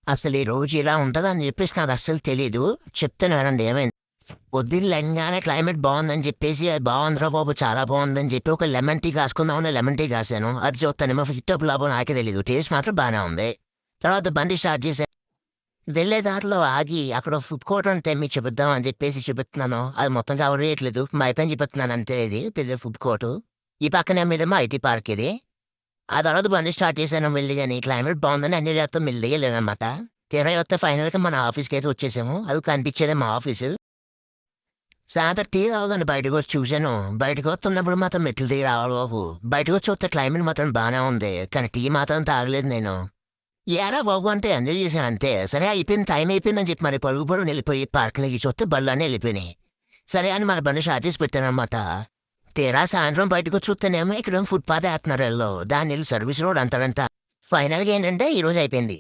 అసలు ఈ రోజు ఇలా ఉంటదని చెప్పేసి నాకస్సలు తెలీదు. చెప్తాను వినండి ఏమైంది. పొద్దున్న లెగ్గానే క్లైమేట్ బావుందని చెప్పేసి, "అది బావుందిరా బాబు! చాలా బావుందని" చెప్పి ఒక లెమన్ టీ కాసుకుందామని లెమన్ టీ కాసాను. అది చూత్తేనేమో హిట్టో లాభో నాకే తెలీదు. టేస్ట్ మాత్రం బానే ఉంది. తర్వాత బండి స్టార్ట్ చేశా. వెళ్ళే దారిలో ఆగి అక్కడ ఫుడ్ కోర్ట్ ఉంటే మీకు చూపిద్దాం అని చెప్పేసి చూపిస్తున్నాను. అది మొత్తం కవర్ చేయట్లేదు. మైపైన చూపిస్తున్నాను అంతే ఇది. పెద్ద ఫుడ్ కోర్టు. ఈ పక్కన మీదేమో ఐటీ పార్క్ ఇది. ఆ తర్వాత బండి స్టార్ట్ చేశాను మెల్లిగాని. క్లైమేట్ బావుందని అన్ని చేత్తో మెల్లిగా ఎళ్ళాననమాట. తీరా చూస్తే ఫైనల్‌గా మన ఆఫీస్‌కైతే వచ్చేసాము. అది కనిపించేదే మా ఆఫీసు. సాయంత్రం టీ తాగుదామని బయటకొచ్చి చూశాను. బయటకొస్తున్నప్పుడు మాత్రం మెట్లు దిగి రావాలి బాబు. బయటకొచ్చి చూస్తే క్లైమేట్ మాత్రం బానే ఉంది. కానీ టీ మాత్రం తాగలేదు నేను. ఏరా బాబు అంటే ఎంజాయ్ చేశాను అంతే. సరే అయిపోయింది టైం అయిపోయిందని చెప్పి మరి పరుగు పరుగున వెళ్ళిపోయి పార్క్‌లోకి చూస్తే బళ్ళన్నీ వెళ్ళిపోయినాయి. సరే అని మన బండి స్టార్ట్ చేసి పెట్టాననమాట. తీరా సాయంత్రం బయటకొచ్చి చూస్తేనేమో ఇక్కడేమో ఫుట్‌పాత్ ఏత్తన్నారు ఈళ్ళు. దాన్నీళ్ళు సర్వీస్ రోడ్ అంటారంట. ఫైనల్‌గా ఏంటంటే ఈరోజు అయిపోయింది.